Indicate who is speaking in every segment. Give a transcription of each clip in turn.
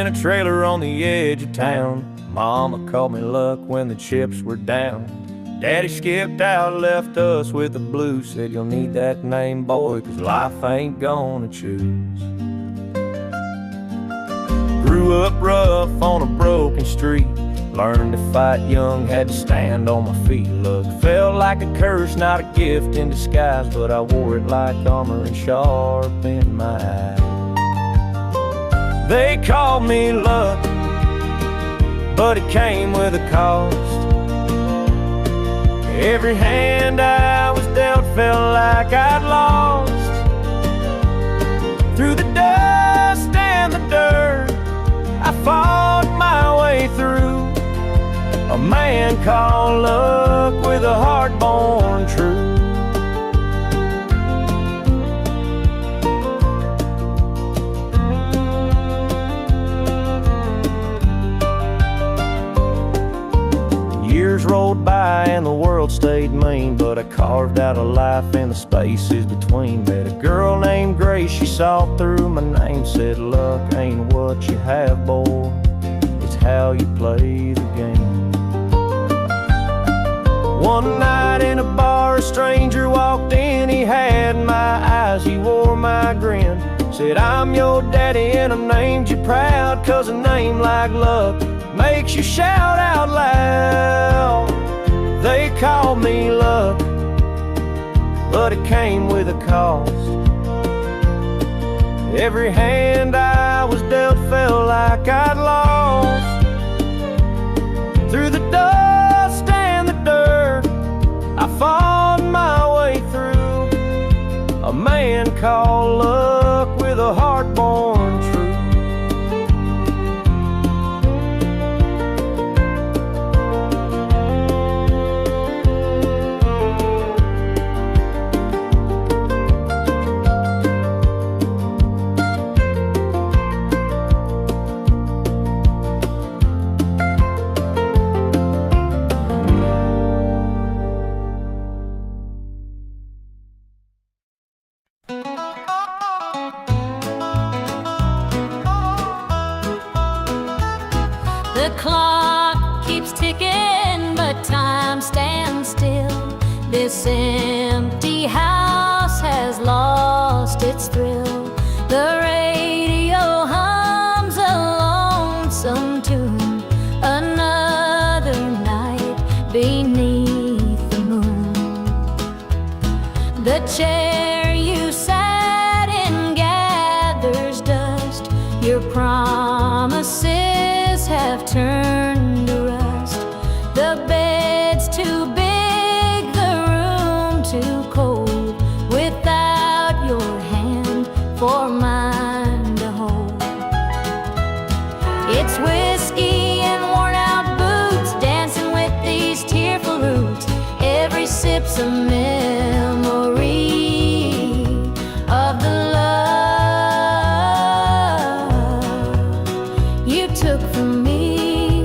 Speaker 1: a trailer on the edge of town. Mama called me luck when the chips were down. Daddy skipped out, left us with the blues. Said you'll need that name, boy, 'cause life ain't gonna choose. Grew up rough on a broken street. Learned to fight young, had to stand on my feet. Look, felt like a curse, not a gift in disguise, but I wore it like armor and sharp in my eye. They called me luck, but it came with a cost. Every hand I was dealt felt like I'd lost. Through the dust and the dirt, I fought my way through. A man called luck with a heart born true. Years rolled by and the world stayed mean, but I carved out a life in the spaces between. Met a girl named Grace, she saw through my name. Said luck ain't what you have, boy, it's how you play the game. One night in a bar, a stranger walked in. He had my eyes, he wore my grin. Said, I'm your daddy and I named you proud, 'cause a name like luck makes you shout out loud. They called me luck, but it came with a cost. Every hand I was dealt felt like I'd lost. Through the dust and the dirt, I fought my way through. A man called luck with a heart born true.
Speaker 2: The clock keeps ticking, but time stands still. This empty house has lost its thrill. The radio hums a lonesome tune. Another night beneath the moon. The chair you sat in gathers dust. Your promises have turned to rust. The bed's too big, the room too cold, without your hand for mine to hold. It's whiskey and worn out boots, dancing with these tearful roots. Every sip's a memory of the love you took from me.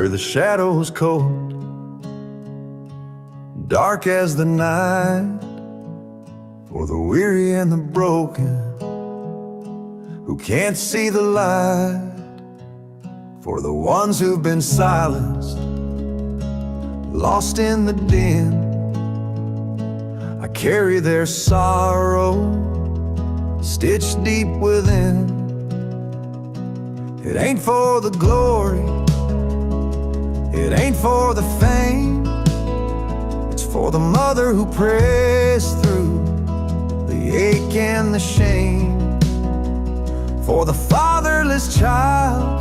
Speaker 1: where the shadow's cold, dark as the night, for the weary and the broken who can't see the light, for the ones who've been silenced, lost in the din. I carry their sorrow stitched deep within. It ain't for the glory, it ain't for the fame, it's for the mother who prays through the ache and the shame, for the fatherless child,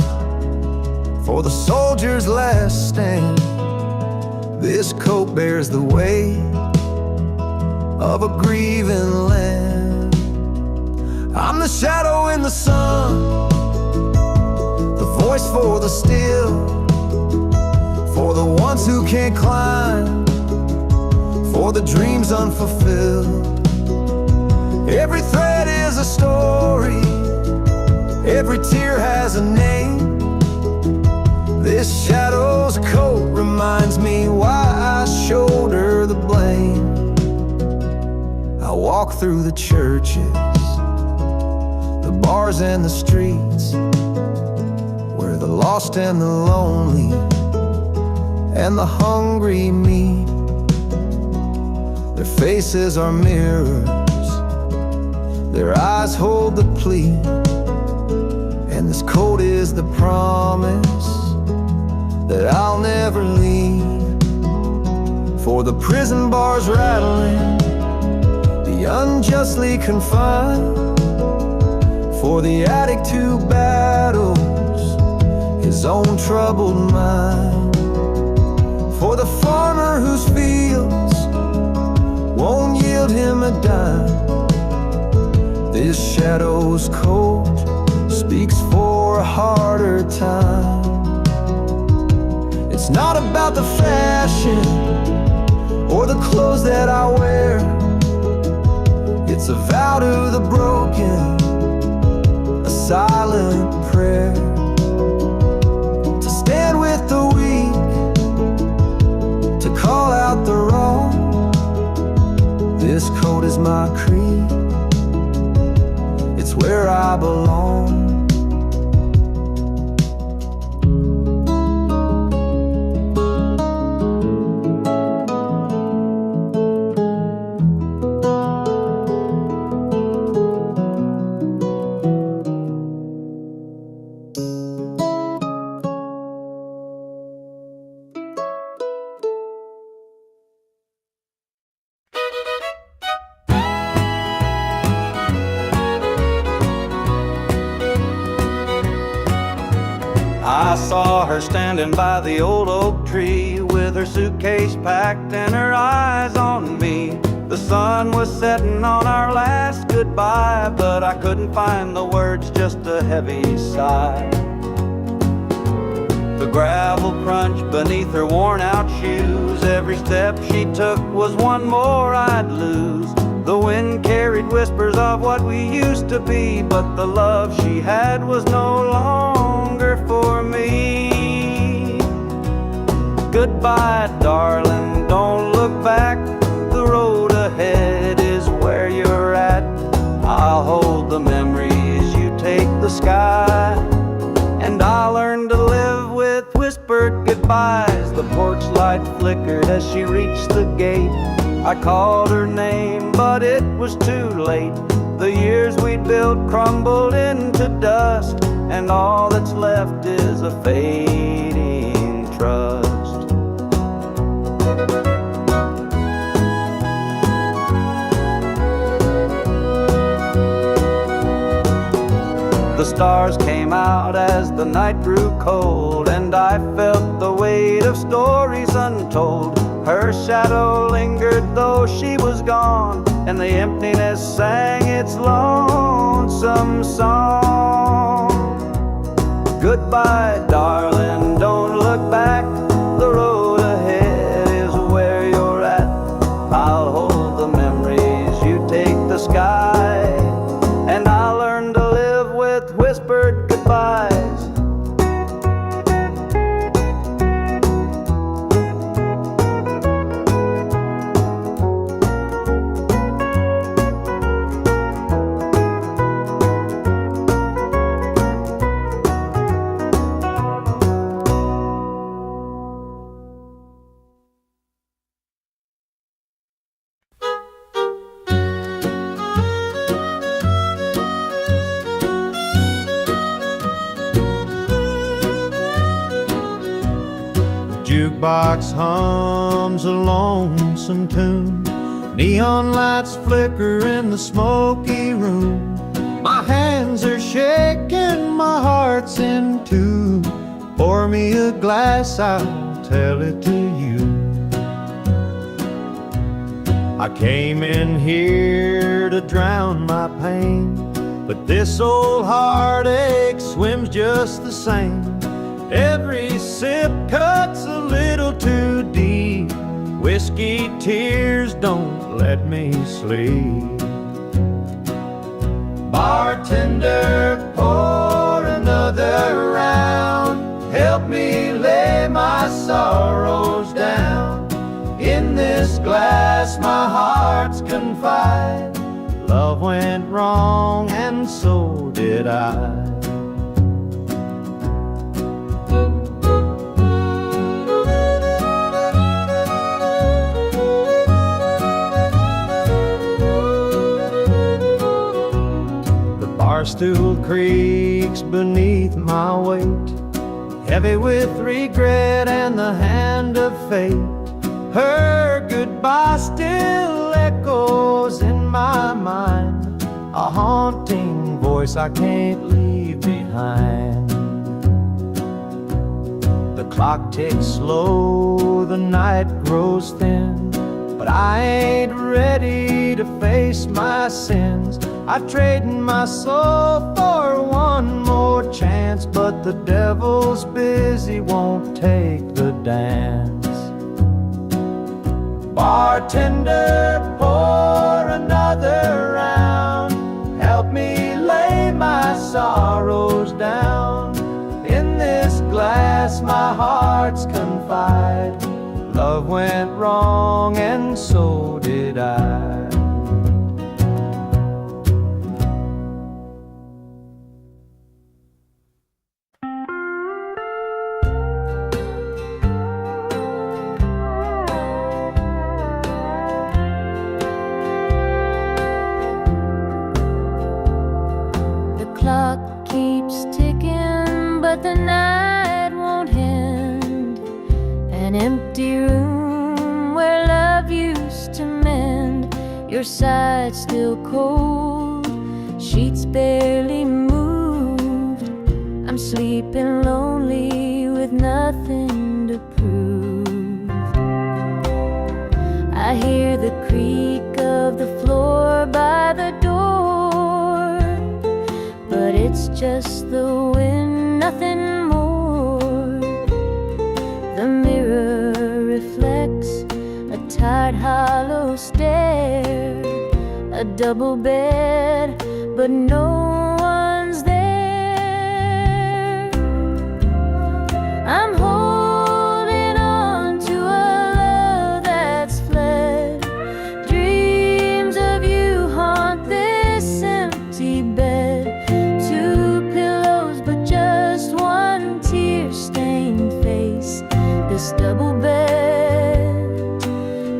Speaker 1: for the soldier's last stand. This coat bears the weight of a grieving land. I'm the shadow in the sun, the voice for the still, for the ones who can't climb, for the dreams unfulfilled. Every thread is a story, every tear has a name. This shadow's coat reminds me why I shoulder the blame. I walk through the churches, the bars and the streets, where the lost and the lonely and the hungry meet. Their faces are mirrors, their eyes hold the plea, and this coat is the promise that I'll never leave. For the prison bars rattling, the unjustly confined, for the addict who battles his own troubled mind, for the farmer whose fields won't yield him a dime. This shadow's coat speaks for a harder time. It's not about the fashion or the clothes that I wear. It's a vow to the broken, a silent prayer, to stand with the weak, to call out the wrong. This coat is my creed, it's where I belong.
Speaker 3: I saw her standing by the old oak tree with her suitcase packed and her eyes on me. The sun was setting on our last goodbye, but I couldn't find the words, just a heavy sigh. The gravel crunched beneath her worn out shoes. Every step she took was one more I'd lose. The wind carried whispers of what we used to be, but the love she had was no longer for me. Goodbye, darling, don't look back. The road ahead is where you're at. I'll hold the memories, you take the sky, and I'll learn to live with whispered goodbyes. The porch light flickered as she reached the gate. I called her name, but it was too late. The years we'd built crumbled into dust, and all that's left is a fading trust. The stars came out as the night grew cold, and I felt the weight of stories untold. Her shadow lingered though she was gone, and the emptiness sang its lonesome song. Goodbye, darling, don't look back. The road ahead is where you're at. I'll hold the memories, you take the sky, and I'll learn to live with whispered goodbyes. jukebox hums a lonesome tune. Neon lights flicker in the smoky room. My hands are shaking, my heart's in two. Pour me a glass, I'll tell it to you. I came in here to drown my pain, but this old heartache swims just the same. Every sip cuts a little too deep. Whiskey tears don't let me sleep. Bartender, pour another round. Help me lay my sorrows down. In this glass my heart's confide. Love went wrong and so did I. Barstool creaks beneath my weight, heavy with regret and the hand of fate. Her goodbye still echoes in my mind, a haunting voice I can't leave behind. The clock ticks slow, the night grows thin, but I ain't ready to face my sins. I've traded my soul for one more chance, but the devil's busy, won't take the dance. Bartender, pour another round. Help me lay my sorrows down. In this glass my heart's confide. Love went wrong and so did I.
Speaker 2: But the night won't end. An empty room where love used to mend. Your side still cold, sheets barely moved. I'm sleeping lonely with nothing to prove. I hear the creak of the floor by the door, but it's just the wind, nothing more. The mirror reflects a tired, hollow stare. A double bed, but no one's there. I'm holding on to a love that's fled. Dreams of you haunt this empty bed. Two pillows, but just one tear-stained face. This double bed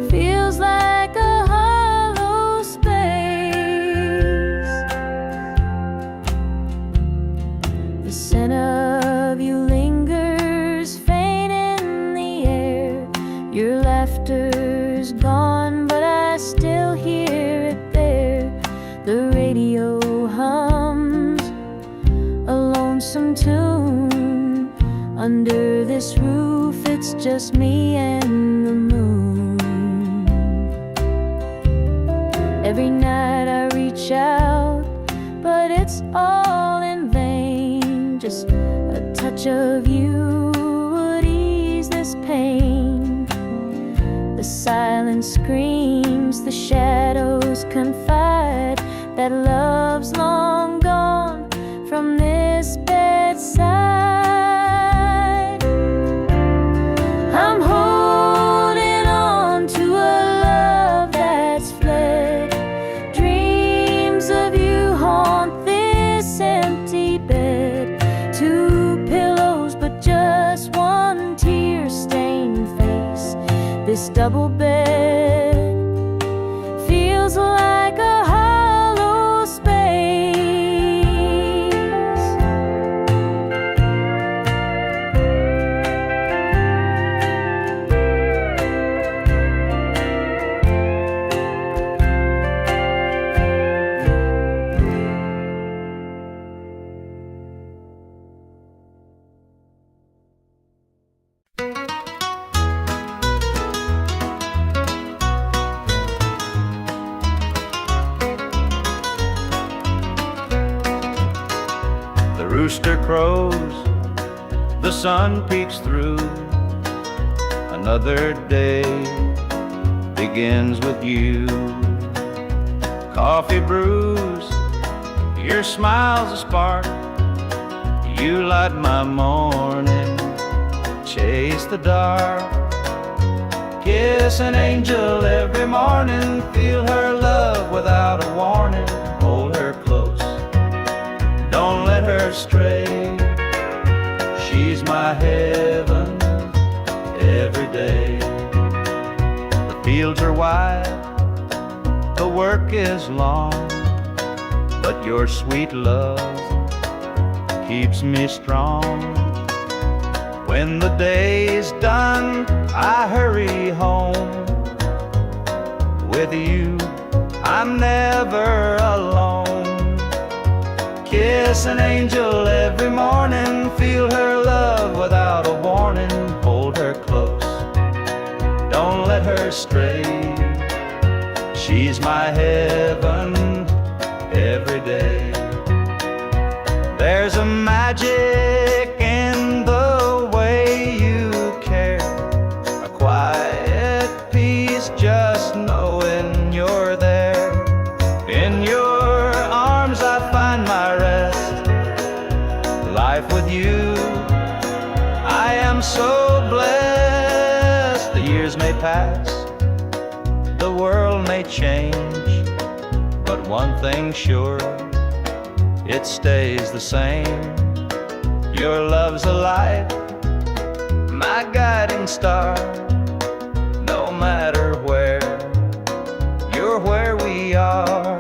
Speaker 2: feels like a hollow space. The scent of you lingers faint in the air. Your laughter's gone, but I still hear it there. The radio hums a lonesome tune. Under this roof it's just me and the moon. Every night I reach out, but it's all in vain. Just a touch of you would ease this pain. The silence screams, the shadows confide that love's long gone from this bedside. I'm holding on to a love that's fled. Dreams of you haunt this empty bed. Two pillows, but just one tear-stained face. This double bed feels like a hollow space.
Speaker 3: rooster crows, the sun peeks through. Another day begins with you. Coffee brews, your smile's a spark. You light my morning, chase the dark. Kiss an angel every morning, feel her love without a warning. Hold her close, don't let her stray. She's my heaven every day. The fields are wide, the work is long, but your sweet love keeps me strong. When the day's done, I hurry home. With you, I'm never alone. Kiss an angel every morning, feel her love without a warning. Hold her close, don't let her stray. She's my heaven every day. There's a magic in the way you care, a quiet peace just knowing you're there. In your arms I find my rest. Life with you, I am so blessed. The years may pass, the world may change, but one thing's sure, it stays the same. Your love's a light, my guiding star. No matter where, you're where we are.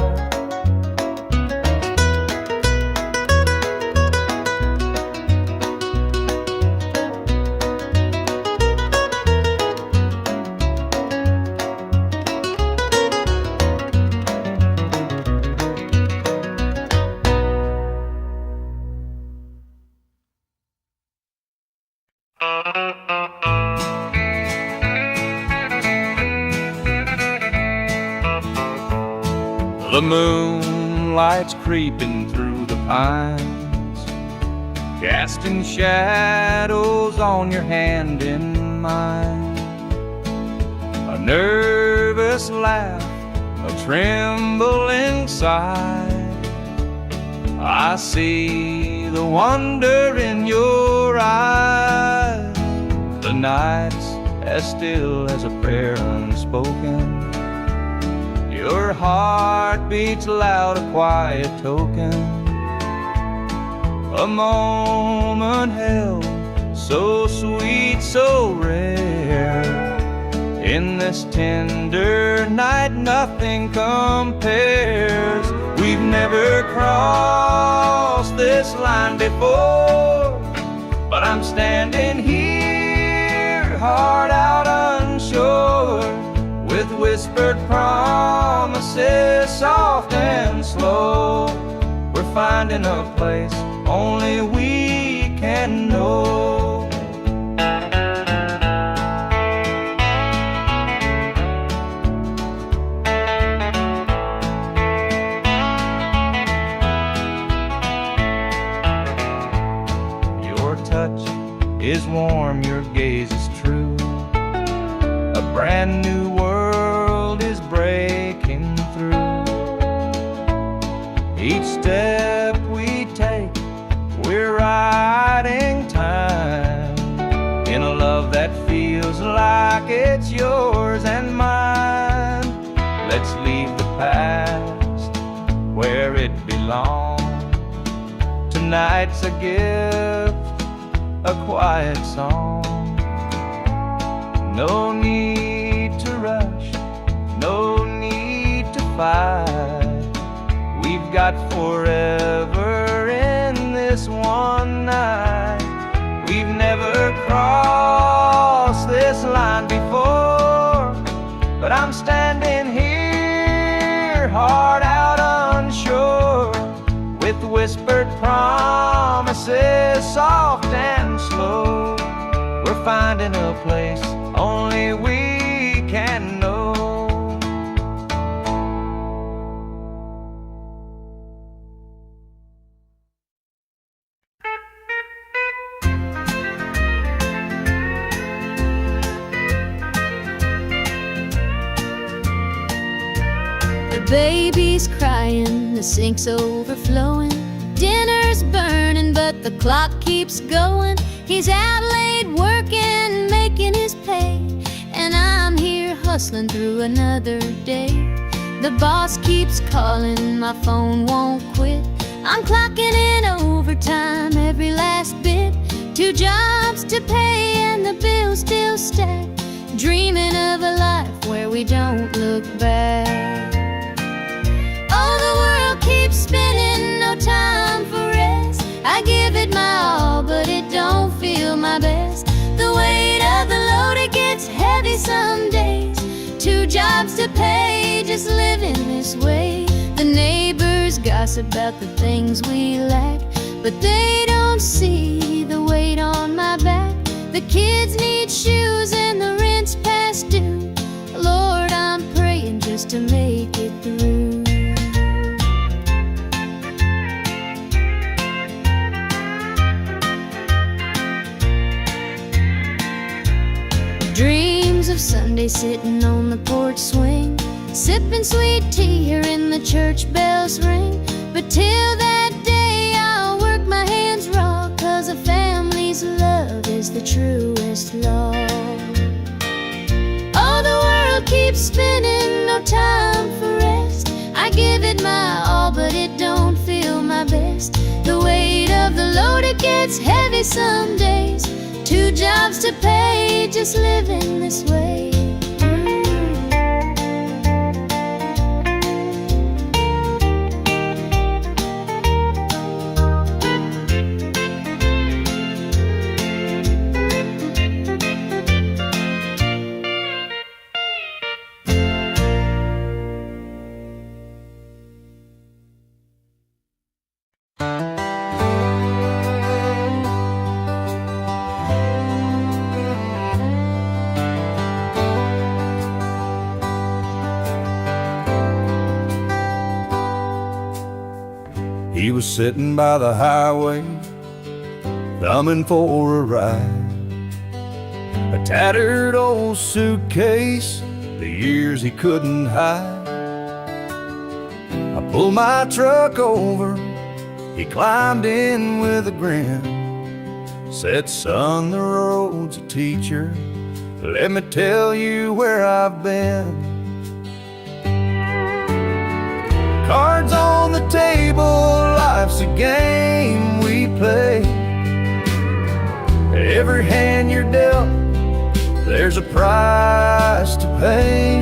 Speaker 3: The moonlight's creeping through the pines, casting shadows on your hand in mine. A nervous laugh, a trembling sigh. I see the wonder in your eyes. The night's as still as a prayer unspoken. Your heart beats loud, a quiet token. A moment held, so sweet, so rare. In this tender night, nothing compares. We've never crossed this line before, but I'm standing here, heart out unsure, with whispered promises, soft and slow. We're finding a place only we can know. Your touch is warm, your gaze is true. A brand new world is breaking through. Each step we take, we're riding time in a love that feels like it's yours and mine. Let's leave the past where it belongs. Tonight's a gift, a quiet song. No need to rush, no need to fight. We've got forever in this one night. We've never crossed this line before, but I'm standing here, heart out unsure, with whispered promises, soft and slow. We're finding a place only we can know.
Speaker 2: baby's crying, the sink's overflowing. Dinner's burning, but the clock keeps going. He's out late working, making his pay, and I'm here hustling through another day. The boss keeps calling, my phone won't quit. I'm clocking in overtime every last bit. 2 jobs to pay and the bills still stack. Dreaming of a life where we don't look back. Oh, the world keeps spinning, no time for rest. I give it my all, but it don't feel my best. The weight of the load, it gets heavy some days. 2 jobs to pay, just living this way. The neighbors gossip about the things we lack, but they don't see the weight on my back. The kids need shoes and the rent's past due. Lord, I'm praying just to make it through. Dreams of Sunday sitting on the porch swing, sipping sweet tea, hearing the church bells ring. But till that day I'll work my hands raw, 'cause a family's love is the truest law. Oh, the world keeps spinning, no time for rest. I give it my all, but it don't feel my best. The weight of the load, it gets heavy some days. 2 jobs to pay, just living this way.
Speaker 3: He was sitting by the highway, thumbing for a ride. A tattered old suitcase, the years he couldn't hide. I pulled my truck over, he climbed in with a grin. Said, son, the road's a teacher, let me tell you where I've been. Cards on the table, life's a game we play. Every hand you're dealt, there's a price to pay.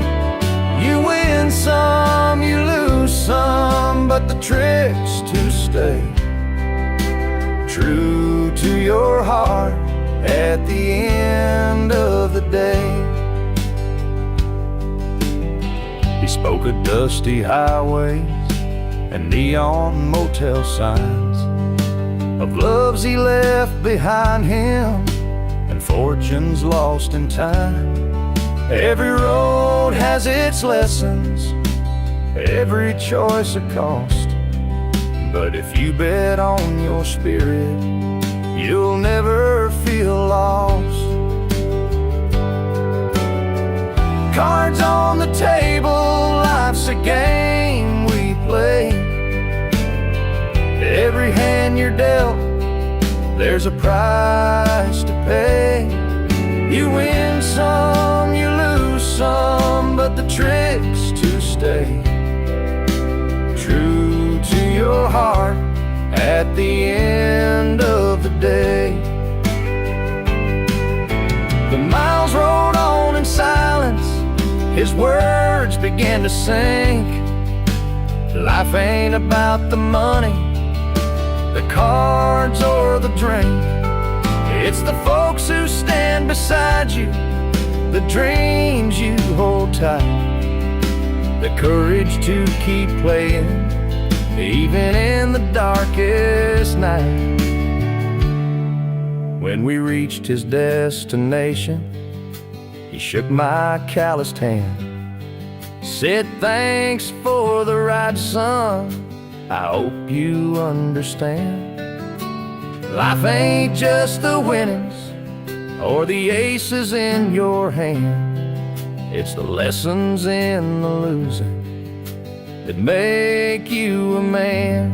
Speaker 3: You win some, you lose some, but the trick's to stay true to your heart at the end of the day. He spoke of dusty highways and neon motel signs, of loves he left behind him and fortunes lost in time. Every road has its lessons, every choice a cost, but if you bet on your spirit, you'll never feel lost. Cards on the table, life's a game we play. Every hand you're dealt, there's a price to pay. You win some, you lose some, but the trick's to stay true to your heart at the end of the day. The miles rolled on in silence, his words began to sink. Life ain't about the money, the cards or the drink. It's the folks who stand beside you, the dreams you hold tight, the courage to keep playing even in the darkest night. When we reached his destination, he shook my calloused hand, said, thanks for the ride, son, I hope you understand. Life ain't just the winnings or the aces in your hand. It's the lessons in the losing
Speaker 1: that make you a man.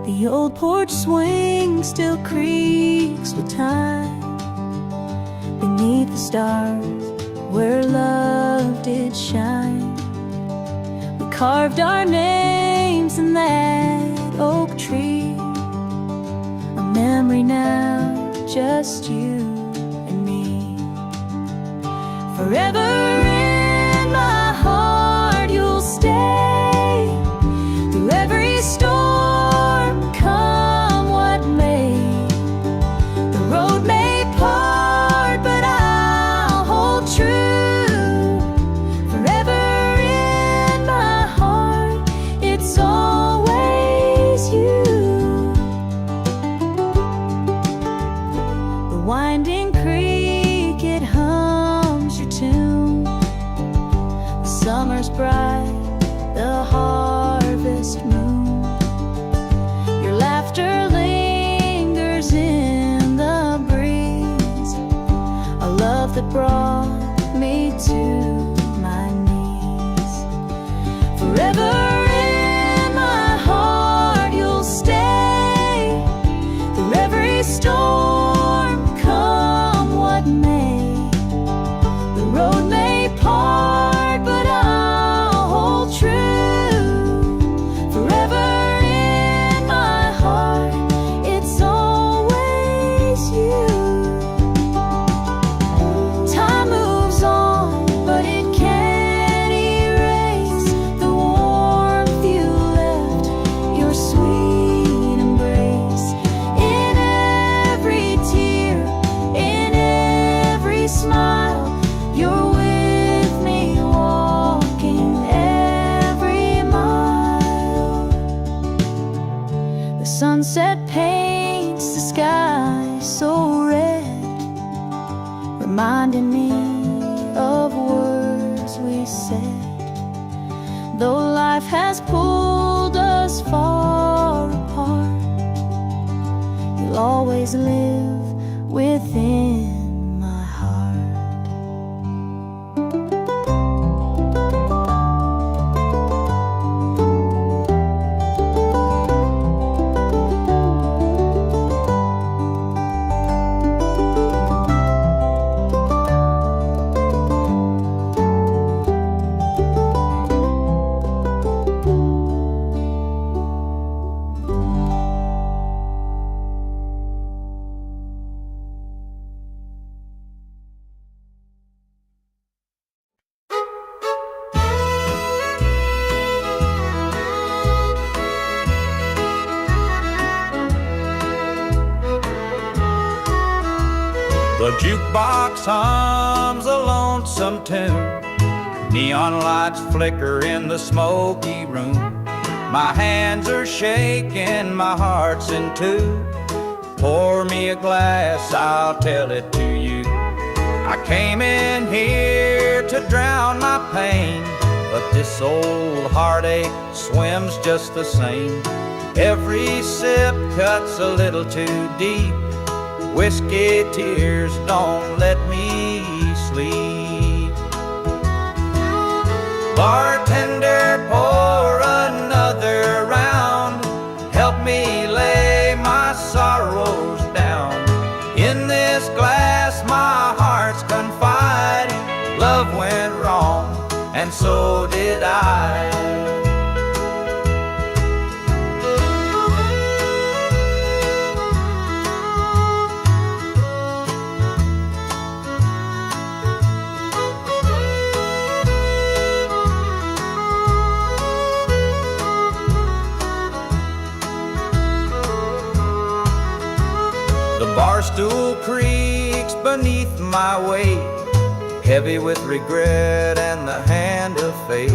Speaker 2: The old porch swing still creaks with time beneath the stars where love did shine. We carved our names in that oak tree, a memory now, just you and me. Forever in my heart you'll stay, through every storm, come what may. The road may part, but I'll hold true. Forever in my heart, it's always you. The winding creek, it hums your tune. The summer's bright, the harvest moon. Your laughter lingers in the breeze, a love that brought me to my knees. Forever in my heart you'll stay, through every storm, come what may. The road may part, but I'll hold true. Forever in my heart, it's always you. Time moves on, but it can't erase the warmth you left, your sweet embrace. In every tear, in every smile, you're with me, walking every mile. The sunset paints the sky so red, reminding me of words we said. Though life has pulled us far apart, you'll always live within my heart.
Speaker 3: The jukebox hums a lonesome tune. Neon lights flicker in the smoky room. My hands are shaking, my heart's in two. Pour me a glass, I'll tell it to you. I came in here to drown my pain, but this old heartache swims just the same. Every sip cuts a little too deep. Whiskey tears don't let me sleep. Bartender, pour another round. Help me lay my sorrows down. In this glass my heart's confiding. Love went wrong, and so did I. The bar stool creaks beneath my weight, heavy with regret and the hand of fate.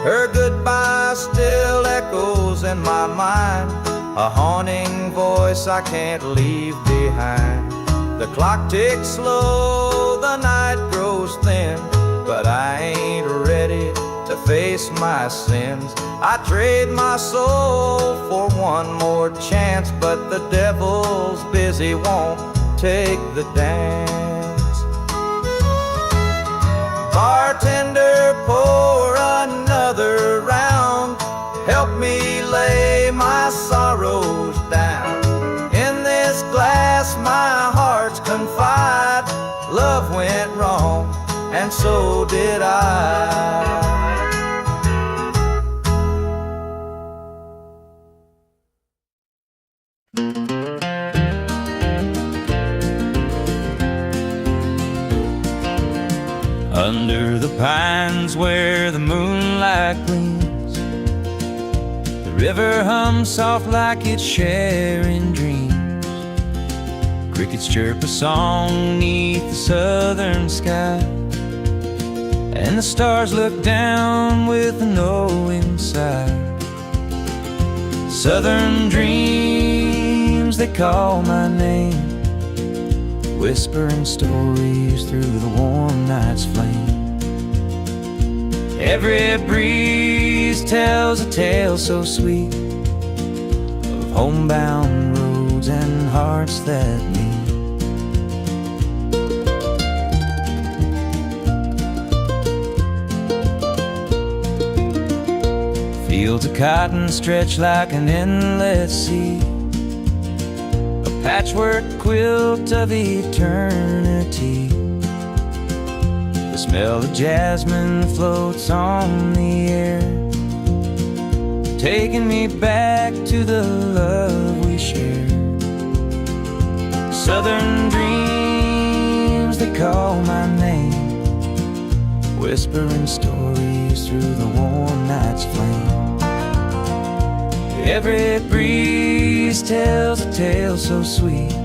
Speaker 3: Her goodbye still echoes in my mind, a haunting voice I can't leave behind. The clock ticks slow, the night grows thin, but I ain't ready to face my sins. I trade my soul for one more chance, but the devil's busy, won't take the dance. Bartender, pour another round, help me lay my sorrows down. In this glass my heart's confide, love went wrong and so did I.
Speaker 4: Under the pines where the moonlight gleams, the river hums soft like it's sharing dreams. Crickets chirp a song neath the southern sky, and the stars look down with a knowing sigh. Southern dreams, they call my name, whispering stories through the warm night's flame. Every breeze tells a tale so sweet of homebound roads and hearts that meet. Fields of cotton stretch like an endless sea, patchwork quilt of eternity. The smell of jasmine floats on the air, taking me back to the love we shared. Southern dreams, they call my name, whispering stories through the warm night's flame. Every breeze tells a tale so sweet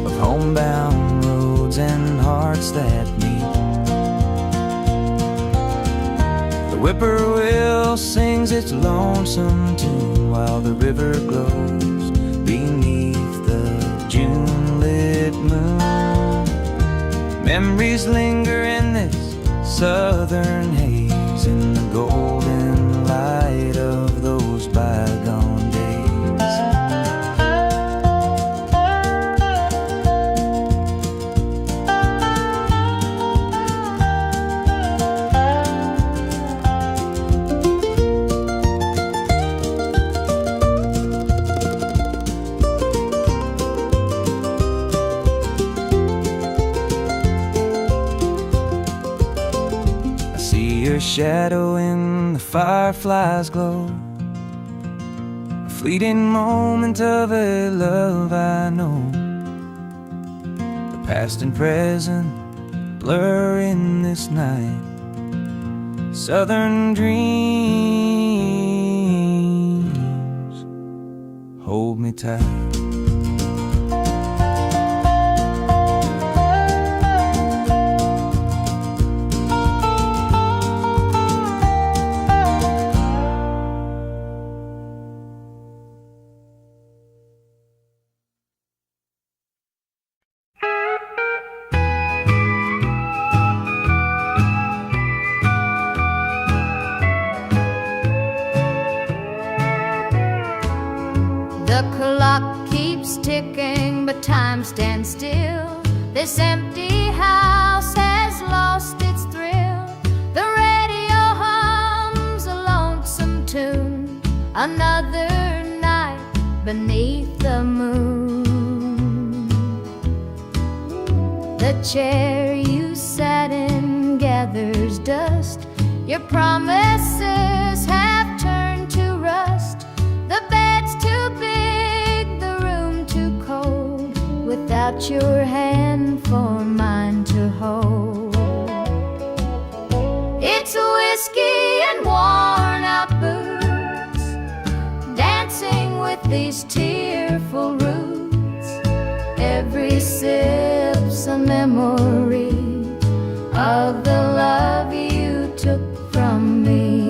Speaker 4: of homebound roads and hearts that meet. The whippoorwill sings its lonesome tune while the river glows beneath the June-lit moon. Memories linger in this southern haze, in the golden light of those bygone days. I see your shadow in the firefly's glow, a fleeting moment of a love I know. The past and present blur in this night. Southern dreams, hold me tight.
Speaker 2: The clock keeps ticking, but time stands still. This empty house has lost its thrill. The radio hums a lonesome tune, another night beneath the moon. The chair you sat in gathers dust. Your promises have turned to rust. The bed's too big, the room too cold, without your hand for mine to hold. It's whiskey and worn out boots, dancing with these tearful roots. Every sip's a memory of the love you took from me.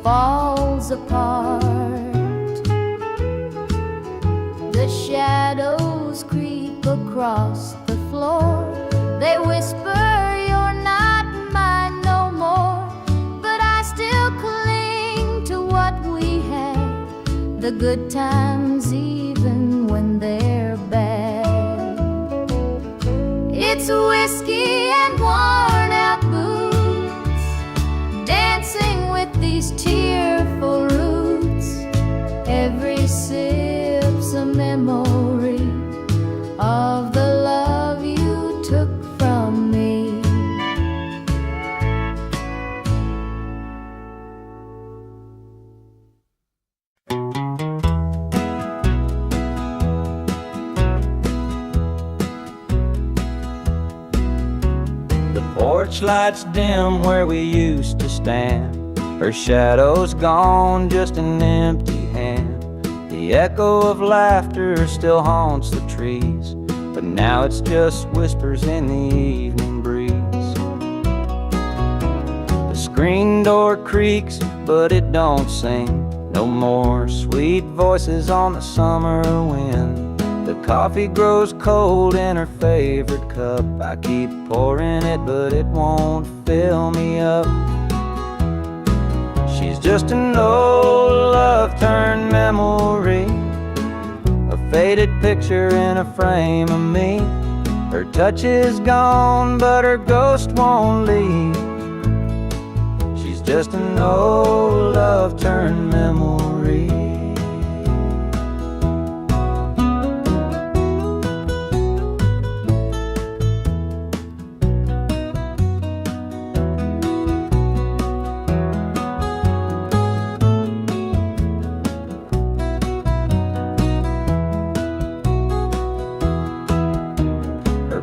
Speaker 2: falls apart. The shadows creep across the floor. They whisper, "You're not mine no more." But I still cling to what we had, the good times even when they're bad. It's whiskey and worn out boots, dancing with these tearful roots. Every sip's a memory of the love you took from me.
Speaker 3: The porch lights dim where we used to stand. Her shadow's gone, just an empty hand. The echo of laughter still haunts the trees, but now it's just whispers in the evening breeze. The screen door creaks, but it don't sing. No more sweet voices on the summer wind. The coffee grows cold in her favorite cup. I keep pouring it, but it won't fill me up. She's just an old love-turned memory, a faded picture in a frame of me. Her touch is gone, but her ghost won't leave. She's just an old love-turned memory.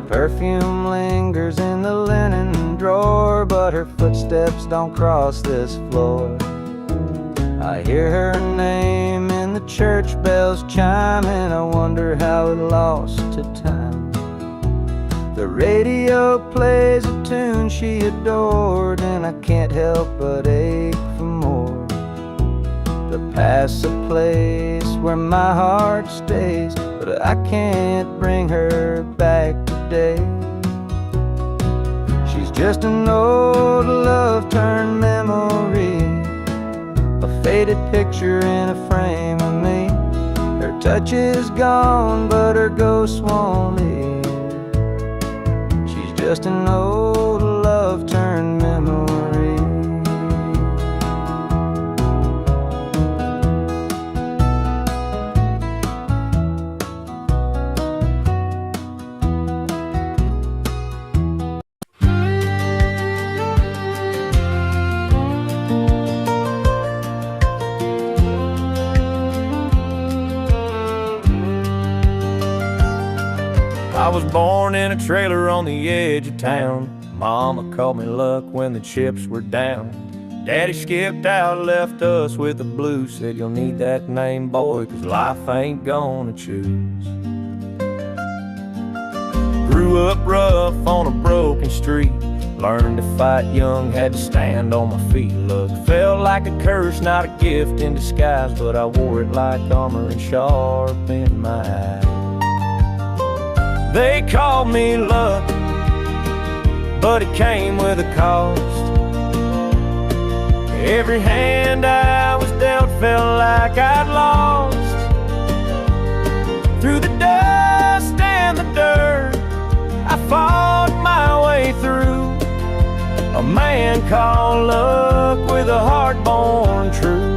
Speaker 3: Perfume lingers in the linen drawer, but her footsteps don't cross this floor. I hear her name in the church bells chiming. I wonder how it lost to time. The radio plays a tune she adored, and I can't help but ache for more. The past's a place where my heart stays, but I can't bring her back today. She's just an old love-turned memory, a faded picture in a frame of me. Her touch is gone, but her ghost won't leave. She's just an old love-turned memory.
Speaker 1: I was born in a trailer on the edge of town. Mama called me luck when the chips were down. Daddy skipped out, left us with the blues. Said you'll need that name, boy, 'cause life ain't gonna choose. Grew up rough on a broken street. Learned to fight young, had to stand on my feet. Look, felt like a curse, not a gift in disguise, but I wore it like armor and sharp in my eye. They called me luck, but it came with a cost. Every hand I was dealt felt like I'd lost. Through the dust and the dirt, I fought my way through. A man called luck with a heart born true.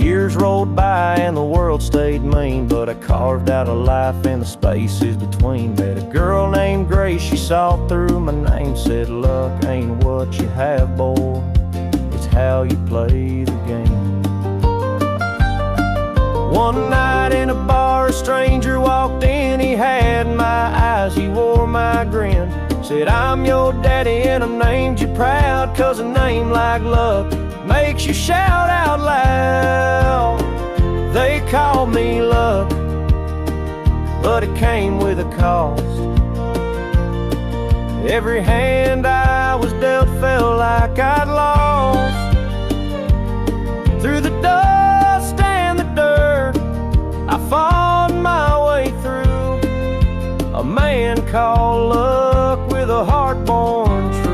Speaker 1: Years rolled by and the world stayed mean, but I carved out a life in the spaces between. Met a girl named Grace, she saw through my name, said luck ain't what you have, boy, it's how you play the game. One night in a bar, a stranger walked in. He had my eyes, he wore my grin. Said, I'm your daddy and I named you proud, 'cause a name like luck makes you shout out loud. They call me luck, but it came with a cost. Every hand I was dealt felt like I'd lost. Through the dust and the dirt, I fought my way through. A man called luck with a heart born true.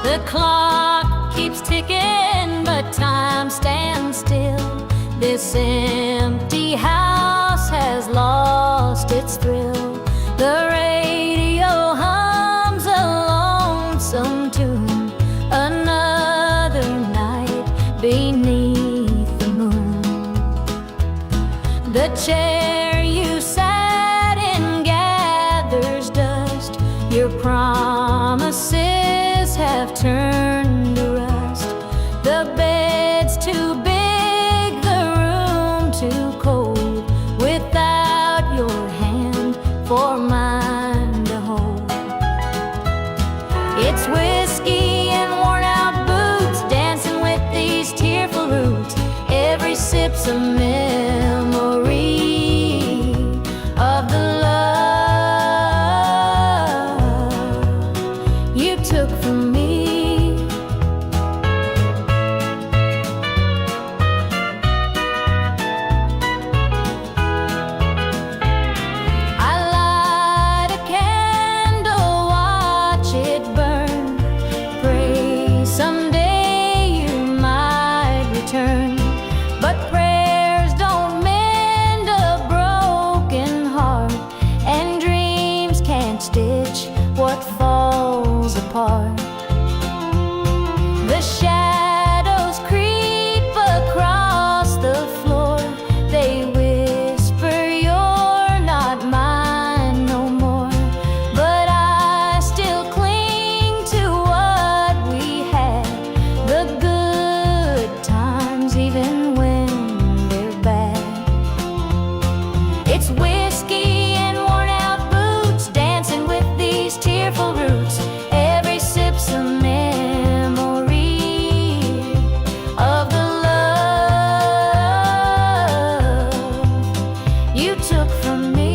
Speaker 2: The clock keeps ticking, but time stands still. This empty house has lost its thrill. The radio hums a lonesome tune. Another night beneath the moon. The chair you sat in gathers dust. Your promises have turned to rust. The bed's too big, the room too cold, without your hand for mine to hold. It's whiskey and worn out boots, dancing with these tearful roots. Every sip's a memory of the love you took from me. I light a candle, watch it burn, pray someday you might return. But prayers don't mend a broken heart, and dreams can't stitch what falls apart. The shadows creep across the floor. They whisper you're not mine no more. But I still cling to what we had, the good times even when they're bad. It's whiskey and worn out boots, dancing with these tearful roots. Every sip's a memory of the love you took from me.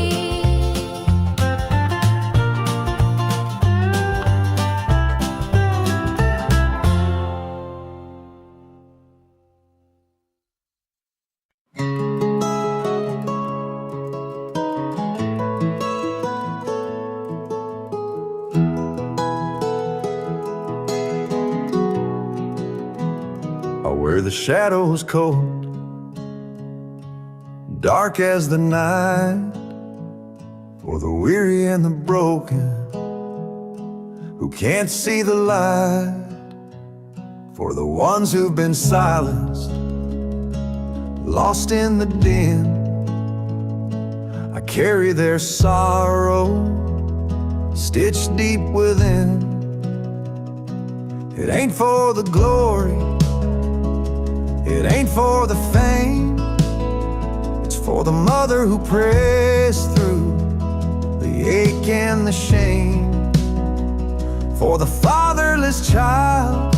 Speaker 3: Where the shadows cold, dark as the night, for the weary and the broken who can't see the light, for the ones who've been silenced, lost in the din. I carry their sorrow stitched deep within. It ain't for the glory, it ain't for the fame, it's for the mother who prays through the ache and the shame, for the fatherless child,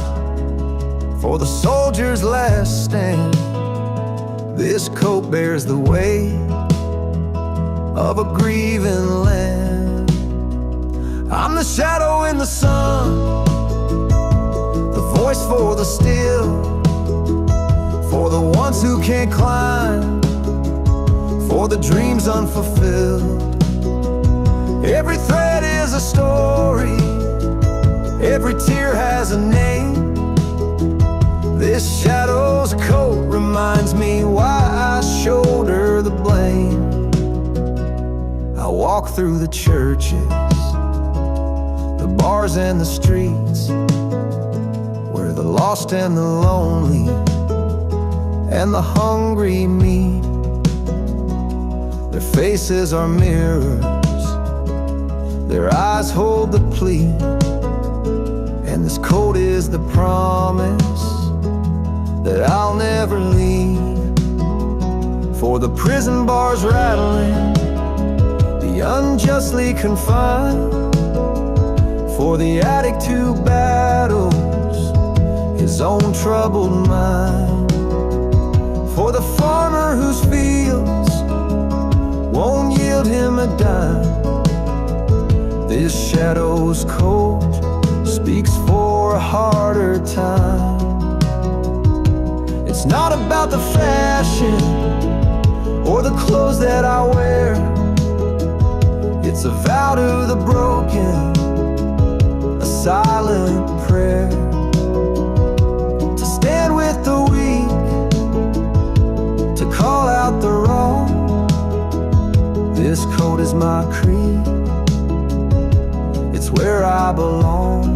Speaker 3: for the soldier's last stand. This coat bears the weight of a grieving land. I'm the shadow in the sun, the voice for the still, for the ones who can't climb, for the dreams unfulfilled. Every thread is a story, every tear has a name. This shadow's coat reminds me why I shoulder the blame. I walk through the churches, the bars and the streets, where the lost and the lonely and the hungry meet. Their faces are mirrors, their eyes hold the plea, and this coat is the promise that I'll never leave. For the prison bars rattling, the unjustly confined, for the addict who battles his own troubled mind, for the farmer whose fields won't yield him a dime. This shadow's coat speaks for a harder time. It's not about the fashion or the clothes that I wear. It's a vow to the broken, a silent prayer, to stand with the weak, to call out the wrong. This coat is my creed, it's where I belong.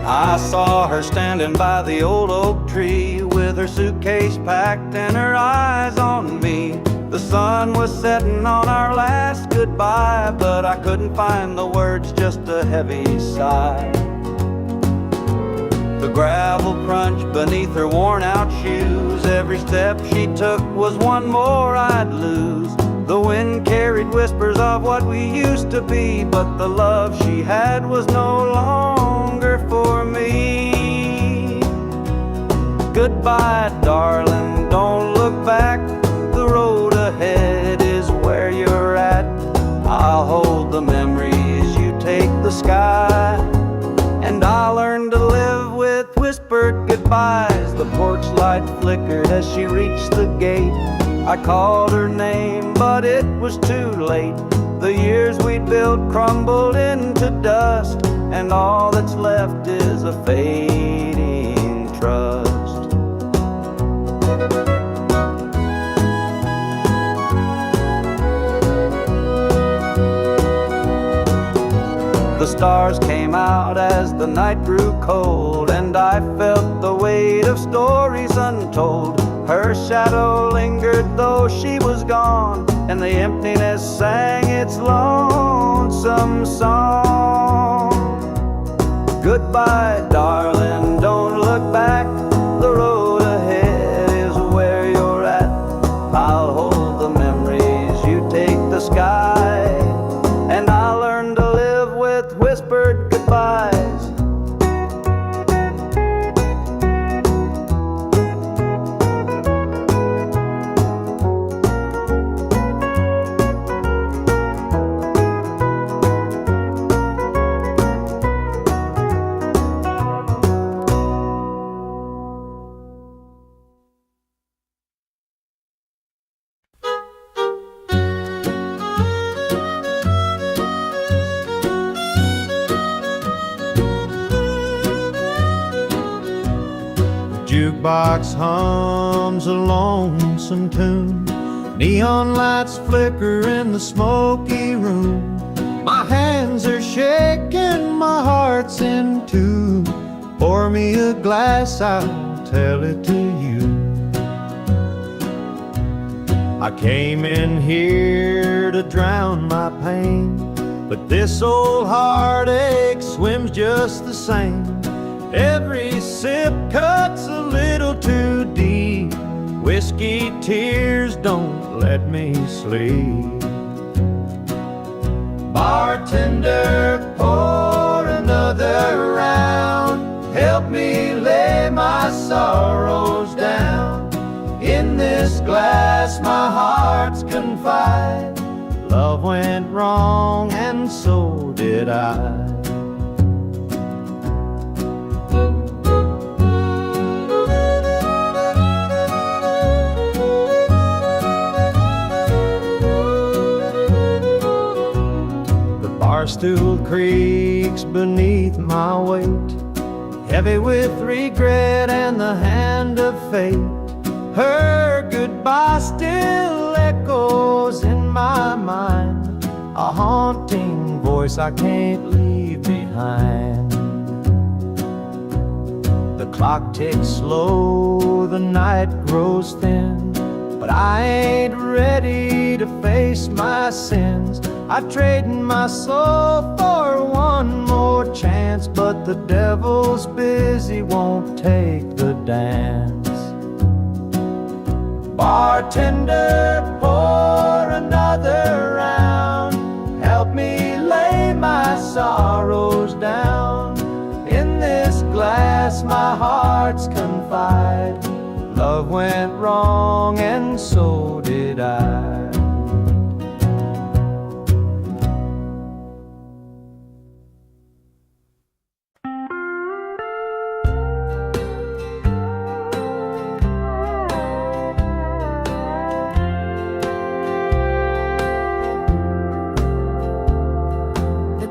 Speaker 3: I saw her standing by the old oak tree, with her suitcase packed and her eyes on me. The sun was setting on our last goodbye, but I couldn't find the words, just a heavy sigh. The gravel crunched beneath her worn out shoes, every step she took was one more I'd lose. The wind carried whispers of what we used to be, but the love she had was no longer for me. Goodbye, darling, don't look back. The road ahead is where you're at. I'll hold the memories, you take the sky, and I'll learn to live with whispered goodbyes. The porch light flickered as she reached the gate. I called her name, but it was too late. The years we'd built crumbled into dust, and all that's left is a fading trust. The stars came out as the night grew cold, and I felt the weight of stories untold. Her shadow lingered though she was gone, and the emptiness sang its lonesome song. Goodbye, darling, don't look back. The road ahead is where you're at. I'll hold the memories, you take the sky, and I'll learn to live with whispered goodbyes.
Speaker 1: Jukebox hums a lonesome tune, neon lights flicker in the smoky room. My hands are shaking, my heart's in tune. Pour me a glass, I'll tell it to you. I came in here to drown my pain, but this old heartache swims just the same. Every sip cuts a little too deep. Whiskey tears don't let me sleep. Bartender, pour another round. Help me lay my sorrows down. In this glass my heart's confide. Love went wrong and so did I. stool creaks beneath my weight, heavy with regret and the hand of fate. Her goodbye still echoes in my mind, a haunting voice I can't leave behind. The clock ticks slow, the night grows thin, but I ain't ready to face my sins. I've traded my soul for one more chance, but the devil's busy, won't take the dance. Bartender, pour another round, help me lay my sorrows down. In this glass my heart's confide, love went wrong and so did I.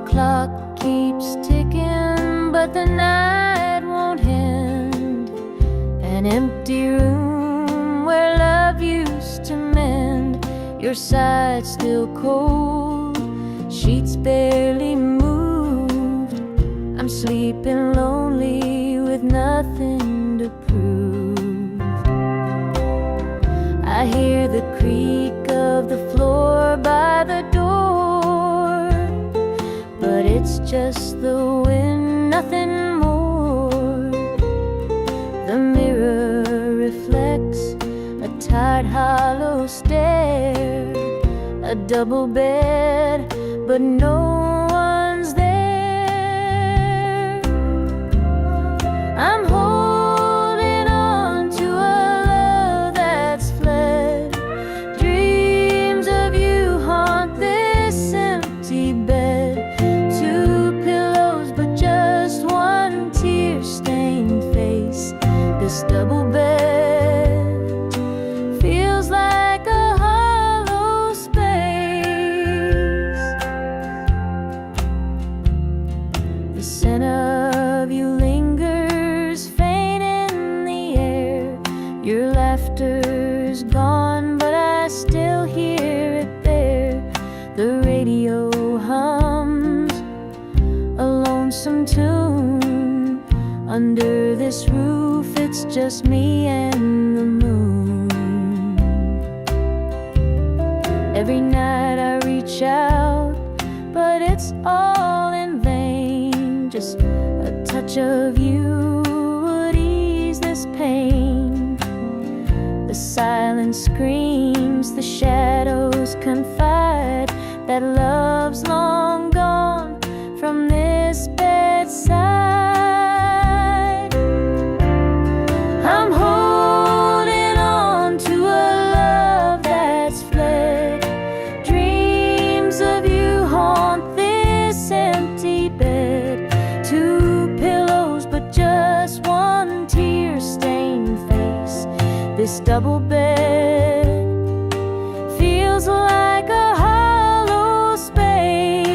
Speaker 2: Clock keeps ticking, but the night won't end. An empty room where love used to mend. Your side still cold, sheets barely moved. I'm sleeping lonely with nothing to prove. I hear the creak of the floor by the door, but it's just the wind, nothing more. The mirror reflects a tired, hollow stare, a double bed, but no one's there. I'm holding on to a love that's fled. Dreams of you haunt this empty bed. This double bed feels like a hollow space. The scent of you lingers faint in the air. Your laughter's gone, but I still hear it there. The radio hums a lonesome tune. Under this roof it's just me and the moon. Every night I reach out, but it's all in vain. Just a touch of you would ease this pain. The silence screams, the shadows confide that love's long gone from this bedside. I'm holding on to a love that's fled. Dreams of you haunt this empty bed. Two pillows, but just one tear-stained face. This double bed feels like a hollow space.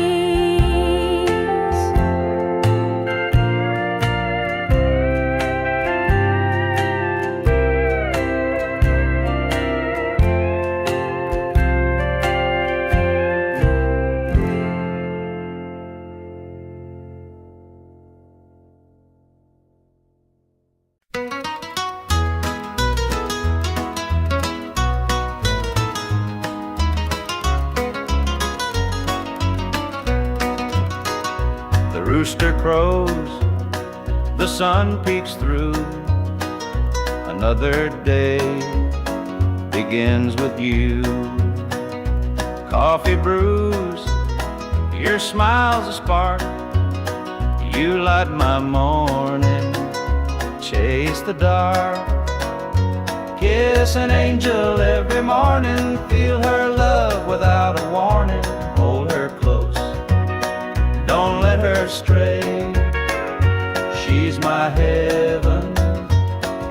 Speaker 3: The rooster crows, the sun peeks through. Another day begins with you. Coffee brews, your smile's a spark. You light my morning, chase the dark. Kiss an angel every morning, feel her love without a warning. Hold her close, don't let her stray. She's my heaven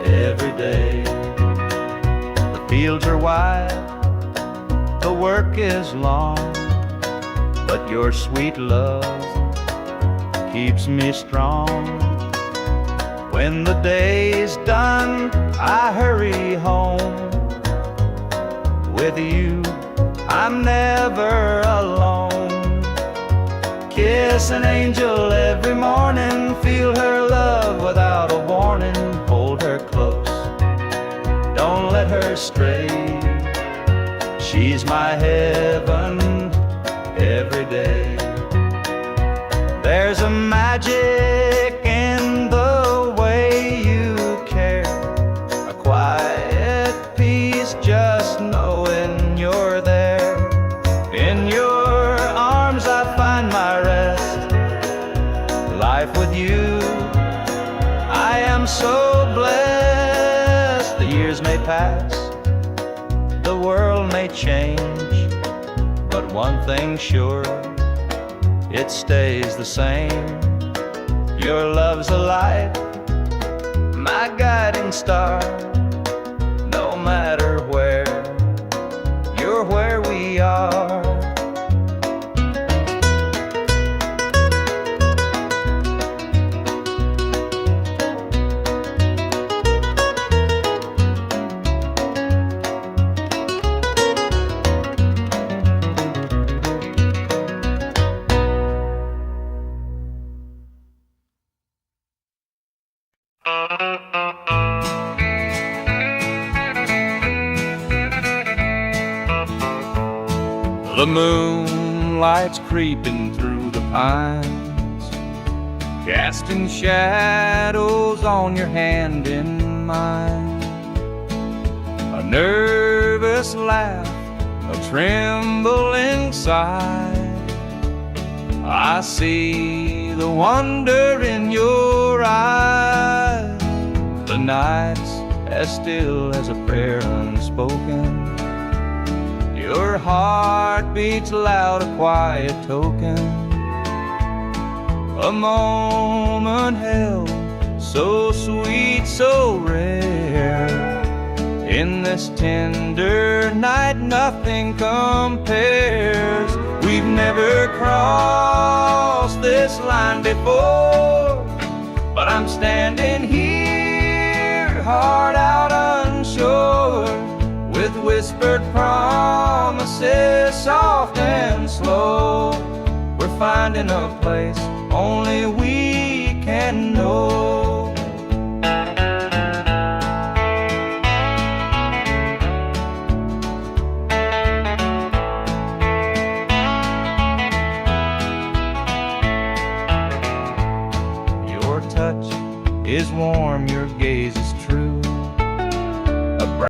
Speaker 3: every day. The fields are wide, the work is long, but your sweet love keeps me strong. When the day's done, I hurry home. With you, I'm never alone. Kiss an angel every morning, feel her love without a warning. Hold her close, don't let her stray. She's my heaven every day. There's a magic in the way you care, a quiet peace just knowing you're there. In your arms I find my rest. Life with you, I am so blessed. The years may pass, the world may change, but one thing's sure, it stays the same. Your love's a light, my guiding star. No matter where, you're where we are. The moonlight's creeping through the pines, casting shadows on your hand in mine. A nervous laugh, a trembling sigh. I see the wonder in your eyes. The night's as still as a prayer unspoken. Your heart beats loud, a quiet token. A moment held, so sweet, so rare. In this tender night, nothing compares. We've never crossed this line before, but I'm standing here, heart out unsure, with whispered promises, soft and slow. We're finding a place only we can know. Your touch is warm, your gaze is true.